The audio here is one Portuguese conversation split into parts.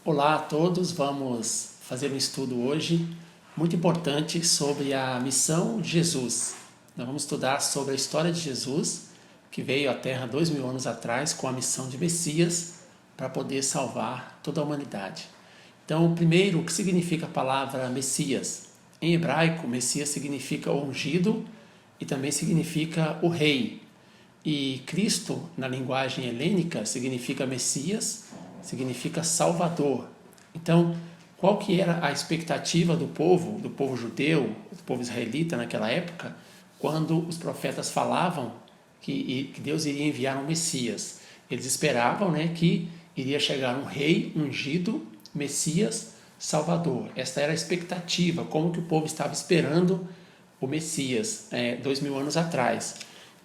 Olá a todos, vamos fazer um estudo hoje muito importante sobre a missão de Jesus. Nós vamos estudar sobre a história de Jesus, que veio à Terra 2000 anos atrás com a missão de Messias para poder salvar toda a humanidade. Então, primeiro, o que significa a palavra Messias? Em hebraico, Messias significa ungido e também significa o rei. E Cristo, na linguagem helênica, significa Messias, significa Salvador. Então, qual que era a expectativa do povo judeu, do povo israelita naquela época, quando os profetas falavam que Deus iria enviar um Messias? Eles esperavam, que iria chegar um rei ungido, Messias, Salvador. Esta era a expectativa, como que o povo estava esperando o Messias 2000 anos atrás.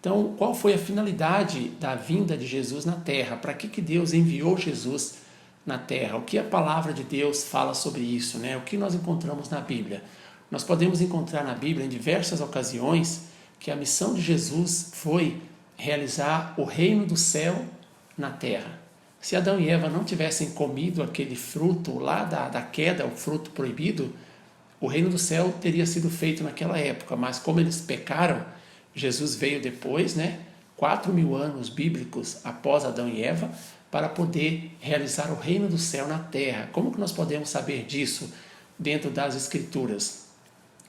Então, qual foi a finalidade da vinda de Jesus na Terra? Para que Deus enviou Jesus na Terra? O que a palavra de Deus fala sobre isso? O que nós encontramos na Bíblia? Nós podemos encontrar na Bíblia, em diversas ocasiões, que a missão de Jesus foi realizar o reino do céu na Terra. Se Adão e Eva não tivessem comido aquele fruto lá da queda, o fruto proibido, o reino do céu teria sido feito naquela época, mas como eles pecaram, Jesus veio depois, 4.000 anos bíblicos após Adão e Eva, para poder realizar o reino do céu na terra. Como que nós podemos saber disso dentro das Escrituras?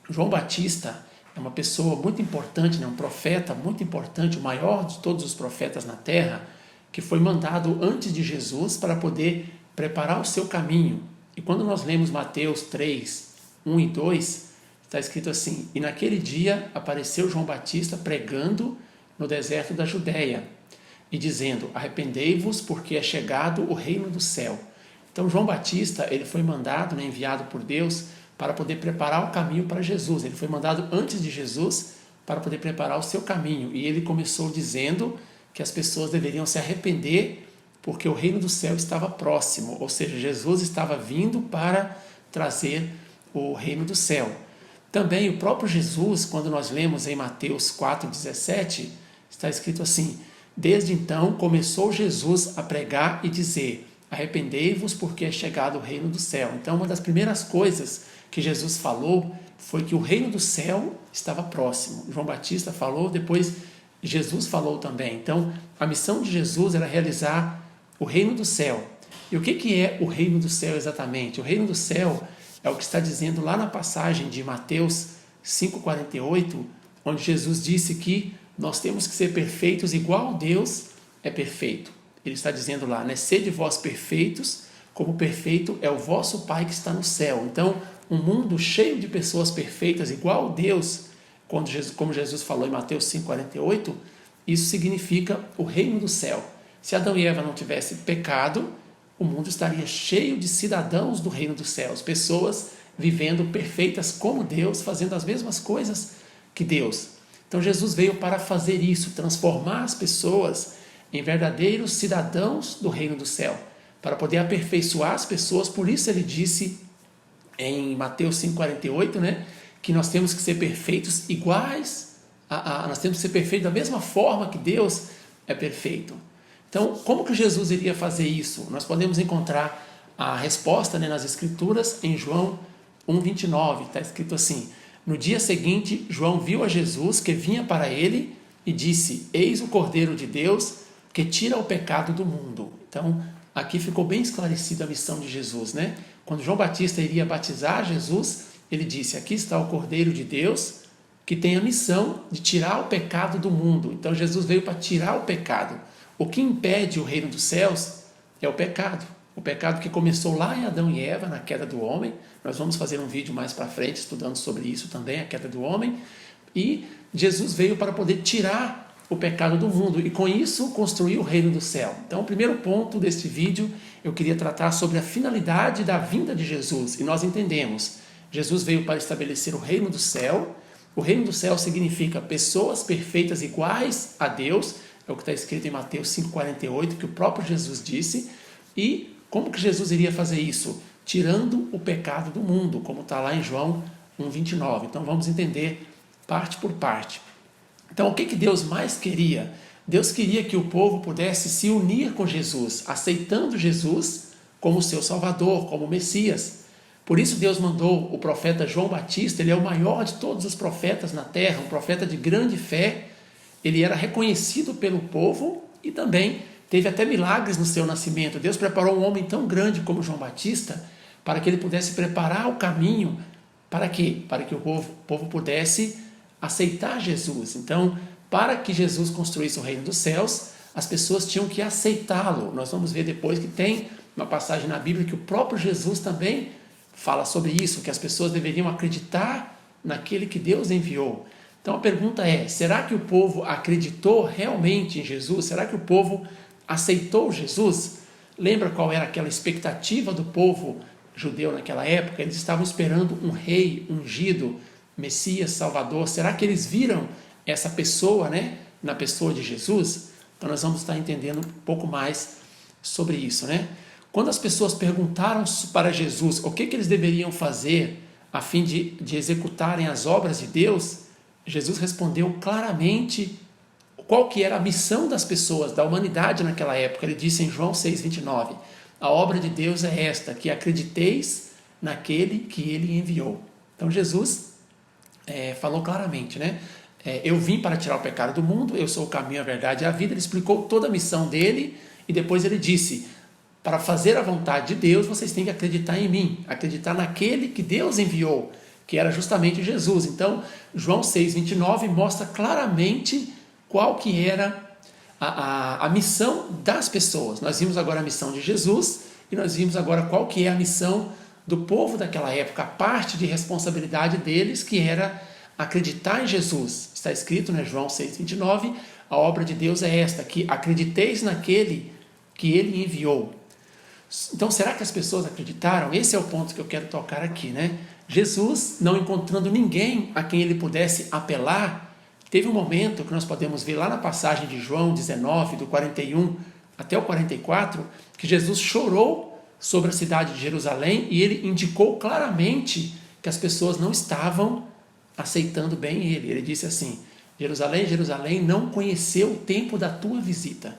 João Batista é uma pessoa muito importante, um profeta muito importante, o maior de todos os profetas na terra, que foi mandado antes de Jesus para poder preparar o seu caminho. E quando nós lemos Mateus 3, 1 e 2, está escrito assim: e naquele dia apareceu João Batista pregando no deserto da Judéia e dizendo: arrependei-vos, porque é chegado o reino do céu. Então João Batista, ele foi mandado, enviado por Deus para poder preparar o caminho para Jesus. Ele foi mandado antes de Jesus para poder preparar o seu caminho. E ele começou dizendo que as pessoas deveriam se arrepender porque o reino do céu estava próximo, ou seja, Jesus estava vindo para trazer o reino do céu. Também o próprio Jesus, quando nós lemos em Mateus 4,17, está escrito assim: desde então começou Jesus a pregar e dizer: arrependei-vos, porque é chegado o reino do céu. Então, uma das primeiras coisas que Jesus falou foi que o reino do céu estava próximo. João Batista falou, depois Jesus falou também. Então, a missão de Jesus era realizar o reino do céu. E o que é o reino do céu exatamente? O reino do céu é o que está dizendo lá na passagem de Mateus 5,48, onde Jesus disse que nós temos que ser perfeitos igual Deus é perfeito. Ele está dizendo lá, sede vós perfeitos, como perfeito é o vosso Pai que está no céu. Então, um mundo cheio de pessoas perfeitas, igual Deus, como Jesus falou em Mateus 5,48, isso significa o reino do céu. Se Adão e Eva não tivessem pecado, o mundo estaria cheio de cidadãos do reino dos céus, pessoas vivendo perfeitas como Deus, fazendo as mesmas coisas que Deus. Então Jesus veio para fazer isso, transformar as pessoas em verdadeiros cidadãos do reino do céu, para poder aperfeiçoar as pessoas. Por isso ele disse em Mateus 5,48, que nós temos que ser perfeitos iguais, nós temos que ser perfeitos da mesma forma que Deus é perfeito. Então, como que Jesus iria fazer isso? Nós podemos encontrar a resposta nas Escrituras em João 1,29. Está escrito assim: no dia seguinte, João viu a Jesus que vinha para ele e disse: eis o Cordeiro de Deus que tira o pecado do mundo. Então, aqui ficou bem esclarecida a missão de Jesus. Quando João Batista iria batizar Jesus, ele disse: aqui está o Cordeiro de Deus que tem a missão de tirar o pecado do mundo. Então, Jesus veio para tirar o pecado. O que impede o reino dos céus é o pecado. O pecado que começou lá em Adão e Eva, na queda do homem. Nós vamos fazer um vídeo mais para frente estudando sobre isso também, a queda do homem. E Jesus veio para poder tirar o pecado do mundo e com isso construir o reino do céu. Então, o primeiro ponto deste vídeo, eu queria tratar sobre a finalidade da vinda de Jesus. E nós entendemos, Jesus veio para estabelecer o reino do céu. O reino do céu significa pessoas perfeitas iguais a Deus. É o que está escrito em Mateus 5,48, que o próprio Jesus disse. E como que Jesus iria fazer isso? Tirando o pecado do mundo, como está lá em João 1,29. Então vamos entender parte por parte. Então o que Deus mais queria? Deus queria que o povo pudesse se unir com Jesus, aceitando Jesus como seu Salvador, como Messias. Por isso Deus mandou o profeta João Batista, ele é o maior de todos os profetas na terra, um profeta de grande fé. Ele era reconhecido pelo povo e também teve até milagres no seu nascimento. Deus preparou um homem tão grande como João Batista para que ele pudesse preparar o caminho. Para quê? Para que o povo pudesse aceitar Jesus. Então, para que Jesus construísse o reino dos céus, as pessoas tinham que aceitá-lo. Nós vamos ver depois que tem uma passagem na Bíblia que o próprio Jesus também fala sobre isso, que as pessoas deveriam acreditar naquele que Deus enviou. Então a pergunta é, será que o povo acreditou realmente em Jesus? Será que o povo aceitou Jesus? Lembra qual era aquela expectativa do povo judeu naquela época? Eles estavam esperando um rei ungido, Messias, Salvador. Será que eles viram essa pessoa, né, na pessoa de Jesus? Então nós vamos estar entendendo um pouco mais sobre isso, né? Quando as pessoas perguntaram para Jesus o que eles deveriam fazer a fim de executarem as obras de Deus, Jesus respondeu claramente qual que era a missão das pessoas, da humanidade naquela época. Ele disse em João 6,29, a obra de Deus é esta, que acrediteis naquele que ele enviou. Então Jesus falou claramente, né? Eu vim para tirar o pecado do mundo, eu sou o caminho, a verdade e a vida. Ele explicou toda a missão dele e depois ele disse, para fazer a vontade de Deus, vocês têm que acreditar em mim, acreditar naquele que Deus enviou, que era justamente Jesus. Então, João 6,29 mostra claramente qual que era a missão das pessoas. Nós vimos agora a missão de Jesus e nós vimos agora qual que é a missão do povo daquela época, a parte de responsabilidade deles, que era acreditar em Jesus. Está escrito, né, João 6,29, a obra de Deus é esta, que acrediteis naquele que ele enviou. Então, será que as pessoas acreditaram? Esse é o ponto que eu quero tocar aqui, né? Jesus, não encontrando ninguém a quem ele pudesse apelar, teve um momento que nós podemos ver lá na passagem de João 19, do 41 até o 44, que Jesus chorou sobre a cidade de Jerusalém e ele indicou claramente que as pessoas não estavam aceitando bem ele. Ele disse assim, Jerusalém, Jerusalém, não conheceu o tempo da tua visita.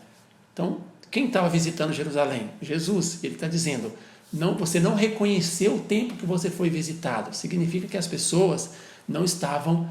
Então, quem estava visitando Jerusalém? Jesus. Ele está dizendo, não, você não reconheceu o tempo que você foi visitado. Significa que as pessoas não estavam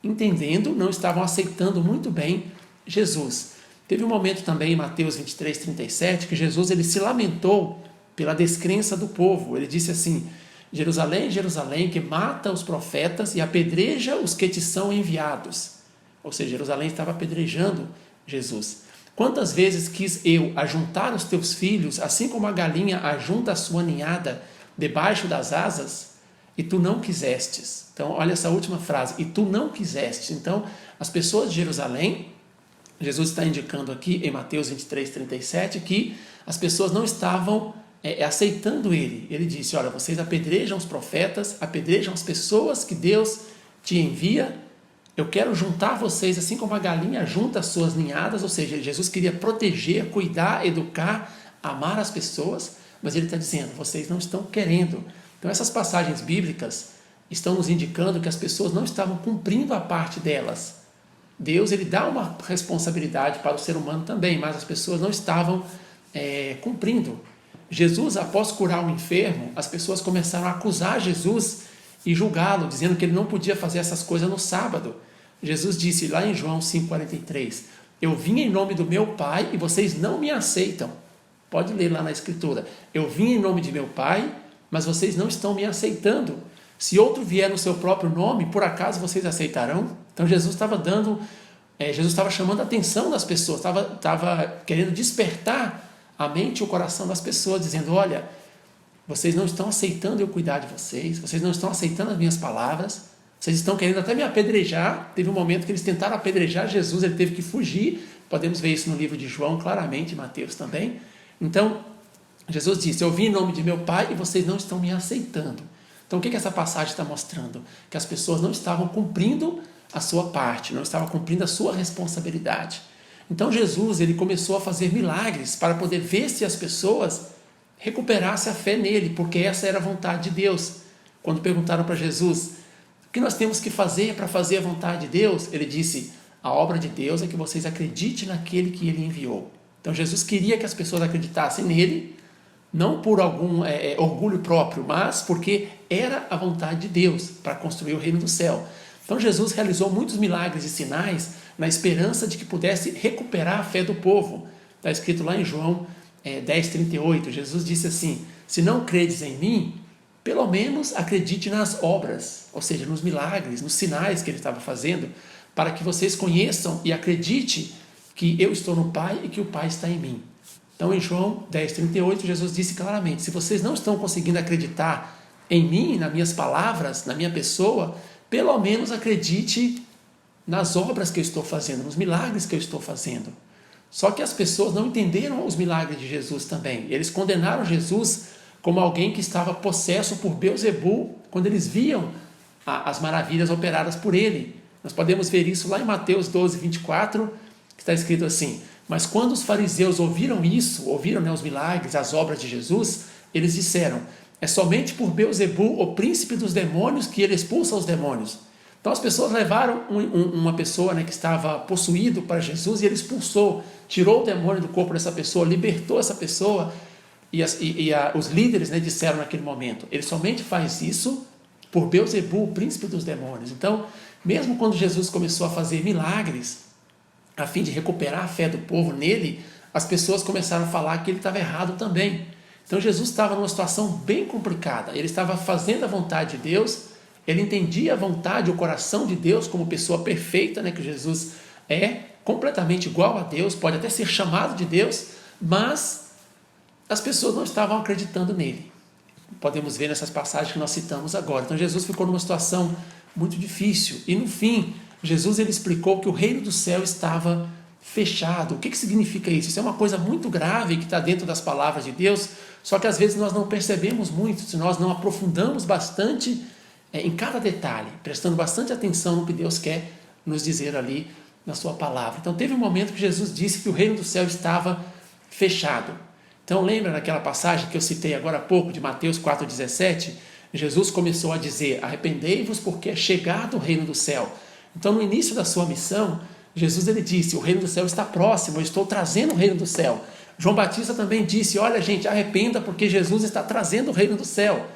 entendendo, não estavam aceitando muito bem Jesus. Teve um momento também em Mateus 23, 37, que Jesus ele se lamentou pela descrença do povo. Ele disse assim, Jerusalém, Jerusalém, que mata os profetas e apedreja os que te são enviados. Ou seja, Jerusalém estava apedrejando Jesus. Quantas vezes quis eu ajuntar os teus filhos, assim como a galinha ajunta a sua ninhada debaixo das asas, e tu não quisestes. Então, olha essa última frase, e tu não quisestes. Então, as pessoas de Jerusalém, Jesus está indicando aqui em Mateus 23, 37, que as pessoas não estavam aceitando ele. Ele disse, olha, vocês apedrejam os profetas, apedrejam as pessoas que Deus te envia. Eu quero juntar vocês, assim como a galinha junta as suas ninhadas, ou seja, Jesus queria proteger, cuidar, educar, amar as pessoas, mas ele está dizendo, vocês não estão querendo. Então essas passagens bíblicas estão nos indicando que as pessoas não estavam cumprindo a parte delas. Deus ele dá uma responsabilidade para o ser humano também, mas as pessoas não estavam cumprindo. Jesus, após curar o enfermo, as pessoas começaram a acusar Jesus e julgá-lo, dizendo que ele não podia fazer essas coisas no sábado. Jesus disse lá em João 5,43, eu vim em nome do meu Pai e vocês não me aceitam. Pode ler lá na Escritura. Eu vim em nome de meu Pai, mas vocês não estão me aceitando. Se outro vier no seu próprio nome, por acaso vocês aceitarão? Então Jesus estava chamando a atenção das pessoas, estava querendo despertar a mente e o coração das pessoas, dizendo, olha, vocês não estão aceitando eu cuidar de vocês, vocês não estão aceitando as minhas palavras, vocês estão querendo até me apedrejar. Teve um momento que eles tentaram apedrejar Jesus, ele teve que fugir. Podemos ver isso no livro de João, claramente, Mateus também. Então, Jesus disse, eu vim em nome de meu Pai e vocês não estão me aceitando. Então, o que essa passagem está mostrando? Que as pessoas não estavam cumprindo a sua parte, não estavam cumprindo a sua responsabilidade. Então, Jesus ele começou a fazer milagres para poder ver se as pessoas recuperassem a fé nele, porque essa era a vontade de Deus. Quando perguntaram para Jesus, o que nós temos que fazer para fazer a vontade de Deus? Ele disse, a obra de Deus é que vocês acreditem naquele que ele enviou. Então Jesus queria que as pessoas acreditassem nele não por algum orgulho próprio, mas porque era a vontade de Deus para construir o reino do céu. Então Jesus realizou muitos milagres e sinais na esperança de que pudesse recuperar a fé do povo. Está escrito lá em João 10:38, Jesus disse assim: se não credes em mim, pelo menos acredite nas obras, ou seja, nos milagres, nos sinais que ele estava fazendo, para que vocês conheçam e acreditem que eu estou no Pai e que o Pai está em mim. Então em João 10:38 Jesus disse claramente: se vocês não estão conseguindo acreditar em mim, nas minhas palavras, na minha pessoa, pelo menos acredite nas obras que eu estou fazendo, nos milagres que eu estou fazendo. Só que as pessoas não entenderam os milagres de Jesus também. Eles condenaram Jesus como alguém que estava possesso por Beelzebul, quando eles viam as maravilhas operadas por ele. Nós podemos ver isso lá em Mateus 12:24, que está escrito assim: mas quando os fariseus ouviram isso, ouviram os milagres, as obras de Jesus, eles disseram: é somente por Beelzebul, o príncipe dos demônios, que ele expulsa os demônios. Então as pessoas levaram uma pessoa que estava possuído para Jesus e ele expulsou, tirou o demônio do corpo dessa pessoa, libertou essa pessoa. E os líderes disseram naquele momento: ele somente faz isso por Beelzebul, o príncipe dos demônios. Então, mesmo quando Jesus começou a fazer milagres, a fim de recuperar a fé do povo nele, as pessoas começaram a falar que ele estava errado também. Então Jesus estava numa situação bem complicada. Ele estava fazendo a vontade de Deus, ele entendia a vontade, o coração de Deus como pessoa perfeita, que Jesus é, completamente igual a Deus, pode até ser chamado de Deus, mas as pessoas não estavam acreditando nele. Podemos ver nessas passagens que nós citamos agora. Então Jesus ficou numa situação muito difícil. E no fim, Jesus ele explicou que o reino do céu estava fechado. O que significa isso? Isso é uma coisa muito grave que está dentro das palavras de Deus, só que às vezes nós não percebemos muito, se nós não aprofundamos bastante em cada detalhe, prestando bastante atenção no que Deus quer nos dizer ali na sua palavra. Então teve um momento que Jesus disse que o reino do céu estava fechado. Então lembra naquela passagem que eu citei agora há pouco, de Mateus 4,17? Jesus começou a dizer: arrependei-vos porque é chegado o reino do céu. Então no início da sua missão, Jesus ele disse: o reino do céu está próximo, eu estou trazendo o reino do céu. João Batista também disse: olha gente, arrependa porque Jesus está trazendo o reino do céu.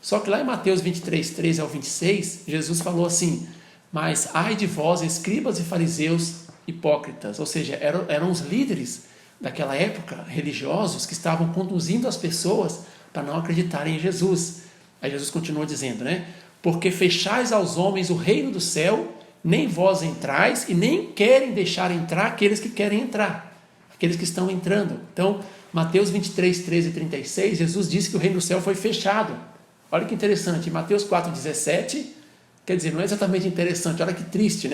Só que lá em Mateus 23:13 ao 26, Jesus falou assim: mas ai de vós, escribas e fariseus hipócritas. Ou seja, eram os líderes daquela época, religiosos, que estavam conduzindo as pessoas para não acreditarem em Jesus. Aí Jesus continua dizendo, porque fechais aos homens o reino do céu, nem vós entrais e nem querem deixar entrar aqueles que querem entrar, aqueles que estão entrando. Então, Mateus 23:13 e 36, Jesus disse que o reino do céu foi fechado. Olha que interessante, em Mateus 4:17, quer dizer, não é exatamente interessante, olha que triste,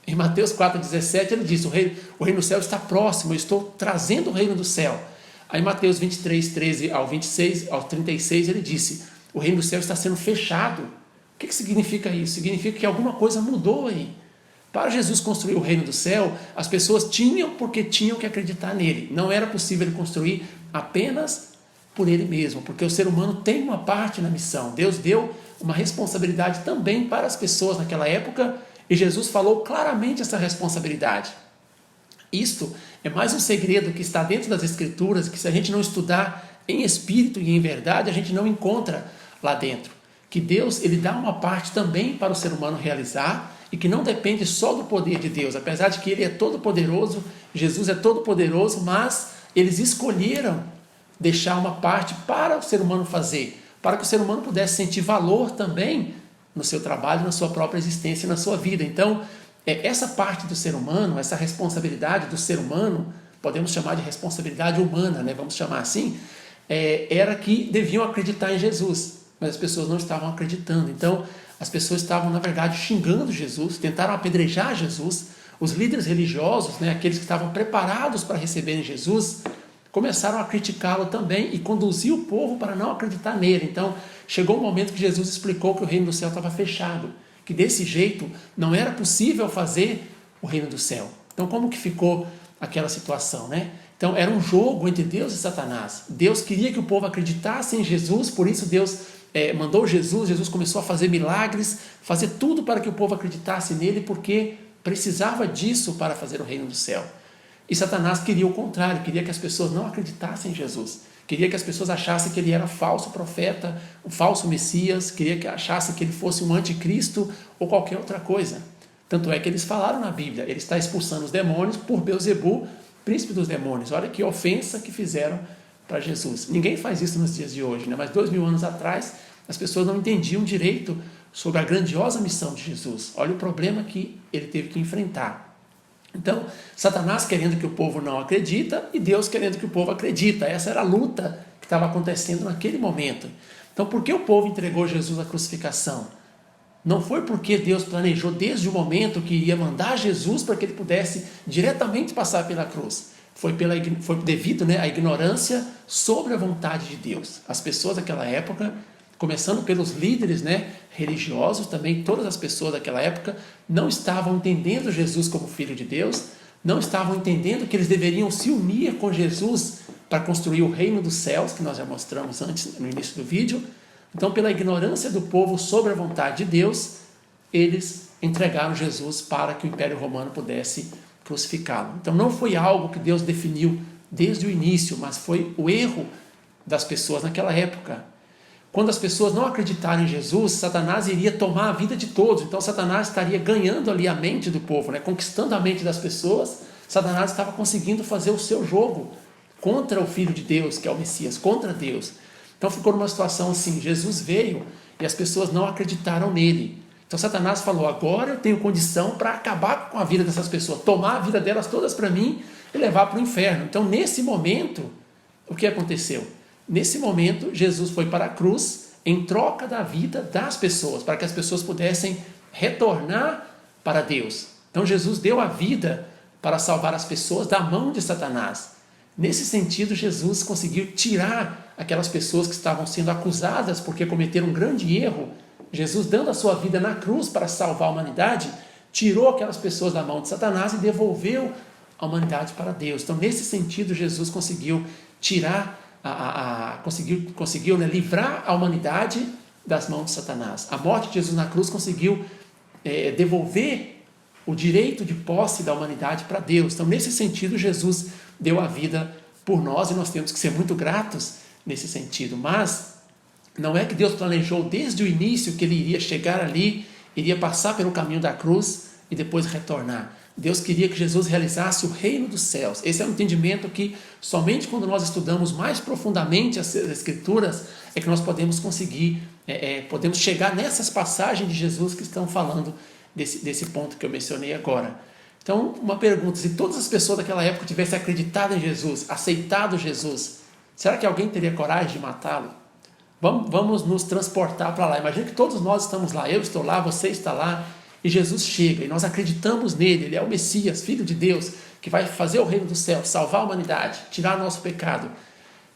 Em Mateus 4,17 ele diz: o reino do céu está próximo, eu estou trazendo o reino do céu. Aí em Mateus 23:13 ao 26, ao 36 ele disse: o reino do céu está sendo fechado. O que significa isso? Significa que alguma coisa mudou aí. Para Jesus construir o reino do céu, as pessoas tinham que acreditar nele. Não era possível ele construir apenas por ele mesmo, porque o ser humano tem uma parte na missão. Deus deu uma responsabilidade também para as pessoas naquela época, e Jesus falou claramente essa responsabilidade. Isto é mais um segredo que está dentro das Escrituras, que se a gente não estudar em espírito e em verdade, a gente não encontra lá dentro. Que Deus ele dá uma parte também para o ser humano realizar, e que não depende só do poder de Deus, apesar de que ele é todo poderoso, Jesus é todo poderoso, mas eles escolheram deixar uma parte para o ser humano fazer, para que o ser humano pudesse sentir valor também no seu trabalho, na sua própria existência, na sua vida. Então, essa parte do ser humano, essa responsabilidade do ser humano, podemos chamar de responsabilidade humana, vamos chamar assim, era que deviam acreditar em Jesus, mas as pessoas não estavam acreditando. Então, as pessoas estavam, na verdade, xingando Jesus, tentaram apedrejar Jesus. Os líderes religiosos, aqueles que estavam preparados para receberem Jesus, começaram a criticá-lo também e conduzir o povo para não acreditar nele. Então, chegou um momento que Jesus explicou que o reino do céu estava fechado, que desse jeito não era possível fazer o reino do céu. Então, como que ficou aquela situação, Então, era um jogo entre Deus e Satanás. Deus queria que o povo acreditasse em Jesus, por isso Deus mandou Jesus começou a fazer milagres, fazer tudo para que o povo acreditasse nele, porque precisava disso para fazer o reino do céu. E Satanás queria o contrário, queria que as pessoas não acreditassem em Jesus. Queria que as pessoas achassem que ele era falso profeta, um falso Messias, queria que achassem que ele fosse um anticristo ou qualquer outra coisa. Tanto é que eles falaram na Bíblia, ele está expulsando os demônios por Beelzebul, príncipe dos demônios. Olha que ofensa que fizeram para Jesus. Ninguém faz isso nos dias de hoje, né? Mas 2000 anos atrás, as pessoas não entendiam direito sobre a grandiosa missão de Jesus. Olha o problema que ele teve que enfrentar. Então, Satanás querendo que o povo não acredita e Deus querendo que o povo acredita. Essa era a luta que estava acontecendo naquele momento. Então, por que o povo entregou Jesus à crucificação? Não foi porque Deus planejou desde o momento que iria mandar Jesus para que ele pudesse diretamente passar pela cruz. Foi devido, à ignorância sobre a vontade de Deus. As pessoas daquela época, começando pelos líderes, religiosos, também todas as pessoas daquela época não estavam entendendo Jesus como Filho de Deus, não estavam entendendo que eles deveriam se unir com Jesus para construir o reino dos céus, que nós já mostramos antes no início do vídeo. Então, pela ignorância do povo sobre a vontade de Deus, eles entregaram Jesus para que o Império Romano pudesse crucificá-lo. Então, não foi algo que Deus definiu desde o início, mas foi o erro das pessoas naquela época. Quando as pessoas não acreditaram em Jesus, Satanás iria tomar a vida de todos. Então, Satanás estaria ganhando ali a mente do povo, conquistando a mente das pessoas. Satanás estava conseguindo fazer o seu jogo contra o Filho de Deus, que é o Messias, contra Deus. Então, ficou numa situação assim, Jesus veio e as pessoas não acreditaram nele. Então, Satanás falou, agora eu tenho condição para acabar com a vida dessas pessoas, tomar a vida delas todas para mim e levar para o inferno. Então, nesse momento, o que aconteceu? Nesse momento, Jesus foi para a cruz em troca da vida das pessoas, para que as pessoas pudessem retornar para Deus. Então, Jesus deu a vida para salvar as pessoas da mão de Satanás. Nesse sentido, Jesus conseguiu tirar aquelas pessoas que estavam sendo acusadas porque cometeram um grande erro. Jesus, dando a sua vida na cruz para salvar a humanidade, tirou aquelas pessoas da mão de Satanás e devolveu a humanidade para Deus. Então, nesse sentido, Jesus conseguiu tirar conseguiu livrar a humanidade das mãos de Satanás. A morte de Jesus na cruz conseguiu devolver o direito de posse da humanidade para Deus. Então, nesse sentido, Jesus deu a vida por nós e nós temos que ser muito gratos nesse sentido. Mas não é que Deus planejou desde o início que ele iria chegar ali, iria passar pelo caminho da cruz e depois retornar. Deus queria que Jesus realizasse o reino dos céus. Esse é um entendimento que somente quando nós estudamos mais profundamente as Escrituras é que nós podemos conseguir, podemos chegar nessas passagens de Jesus que estão falando desse ponto que eu mencionei agora. Então, uma pergunta, se todas as pessoas daquela época tivessem acreditado em Jesus, aceitado Jesus, será que alguém teria coragem de matá-lo? Vamos nos transportar para lá. Imagina que todos nós estamos lá, eu estou lá, você está lá, e Jesus chega, e nós acreditamos nele, ele é o Messias, Filho de Deus, que vai fazer o reino do céu, salvar a humanidade, tirar nosso pecado.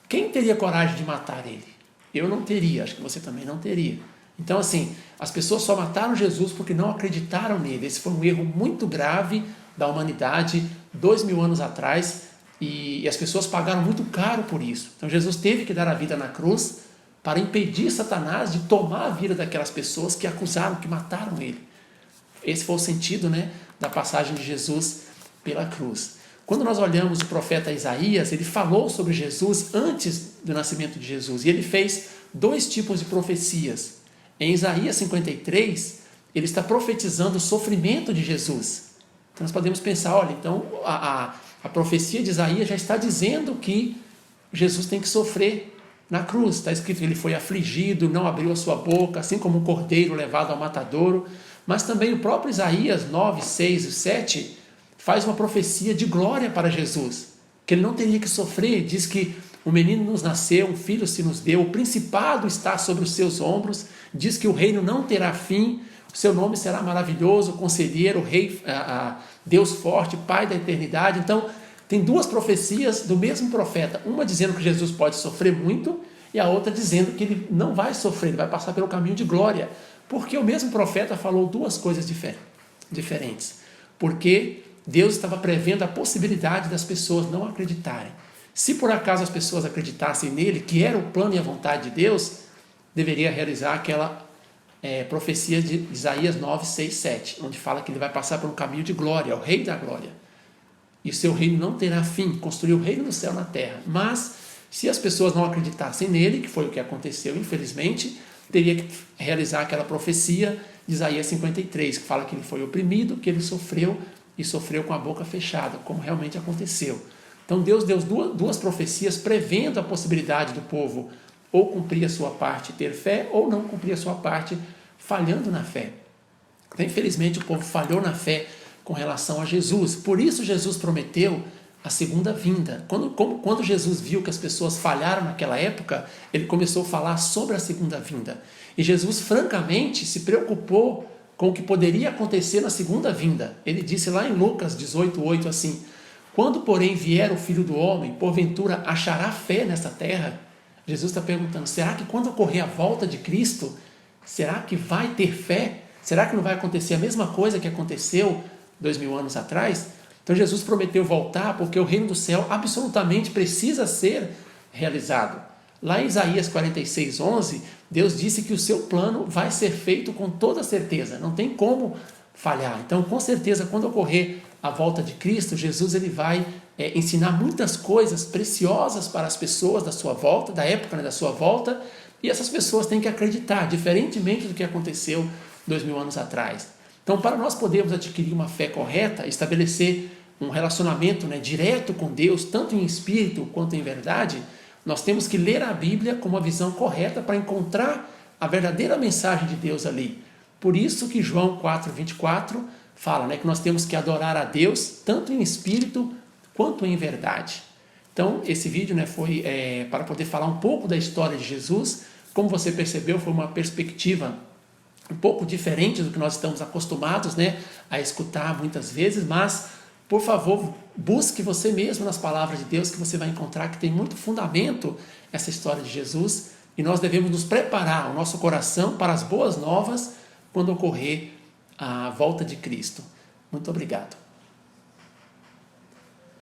Quem teria coragem de matar ele? Eu não teria, acho que você também não teria. Então, assim, as pessoas só mataram Jesus porque não acreditaram nele. Esse foi um erro muito grave da humanidade 2000 anos atrás, e as pessoas pagaram muito caro por isso. Então, Jesus teve que dar a vida na cruz para impedir Satanás de tomar a vida daquelas pessoas que acusaram, que mataram ele. Esse foi o sentido, da passagem de Jesus pela cruz. Quando nós olhamos o profeta Isaías, ele falou sobre Jesus antes do nascimento de Jesus, e ele fez 2 tipos de profecias. Em Isaías 53, ele está profetizando o sofrimento de Jesus. Então nós podemos pensar, olha, então a profecia de Isaías já está dizendo que Jesus tem que sofrer na cruz. Está escrito que ele foi afligido, não abriu a sua boca, assim como um cordeiro levado ao matadouro. Mas também o próprio Isaías 9, 6 e 7 faz uma profecia de glória para Jesus, que ele não teria que sofrer. Diz que um menino nos nasceu, um filho se nos deu, o principado está sobre os seus ombros, diz que o reino não terá fim, o seu nome será maravilhoso, conselheiro, rei, Deus forte, Pai da eternidade. Então, tem 2 profecias do mesmo profeta, uma dizendo que Jesus pode sofrer muito e a outra dizendo que ele não vai sofrer, ele vai passar pelo caminho de glória. Porque o mesmo profeta falou 2 coisas diferentes. Porque Deus estava prevendo a possibilidade das pessoas não acreditarem. Se por acaso as pessoas acreditassem nele, que era o plano e a vontade de Deus, deveria realizar aquela profecia de Isaías 9, 6, 7, onde fala que ele vai passar por um caminho de glória, o Rei da Glória. e seu reino não terá fim, construir o reino do céu na terra. Mas, se as pessoas não acreditassem nele, que foi o que aconteceu, infelizmente, teria que realizar aquela profecia de Isaías 53, que fala que ele foi oprimido, que ele sofreu, e sofreu com a boca fechada, como realmente aconteceu. Então Deus deu duas profecias prevendo a possibilidade do povo ou cumprir a sua parte e ter fé, ou não cumprir a sua parte falhando na fé. Então, infelizmente, o povo falhou na fé com relação a Jesus. Por isso Jesus prometeu a segunda vinda. Quando Jesus viu que as pessoas falharam naquela época, ele começou a falar sobre a segunda vinda. E Jesus, francamente, se preocupou com o que poderia acontecer na segunda vinda. Ele disse lá em Lucas 18:8 assim: quando, porém, vier o Filho do Homem, porventura achará fé nessa terra? Jesus está perguntando, será que quando ocorrer a volta de Cristo, será que vai ter fé? Será que não vai acontecer a mesma coisa que aconteceu 2000 anos atrás? Então Jesus prometeu voltar porque o reino do céu absolutamente precisa ser realizado. Lá em Isaías 46:11, Deus disse que o seu plano vai ser feito com toda certeza, não tem como falhar. Então, com certeza, quando ocorrer a volta de Cristo, Jesus ele vai ensinar muitas coisas preciosas para as pessoas da sua volta, da época, né, da sua volta, e essas pessoas têm que acreditar, diferentemente do que aconteceu 2000 anos atrás. Então, para nós podermos adquirir uma fé correta, estabelecer um relacionamento, né, direto com Deus, tanto em espírito quanto em verdade, nós temos que ler a Bíblia com uma visão correta para encontrar a verdadeira mensagem de Deus ali. Por isso que João 4:24 fala, né, que nós temos que adorar a Deus tanto em espírito quanto em verdade. Então, esse vídeo, né, foi para poder falar um pouco da história de Jesus. Como você percebeu, foi uma perspectiva um pouco diferente do que nós estamos acostumados, né, a escutar muitas vezes, mas, por favor, busque você mesmo nas palavras de Deus, que você vai encontrar que tem muito fundamento essa história de Jesus, e nós devemos nos preparar o nosso coração para as boas novas quando ocorrer a volta de Cristo. Muito obrigado.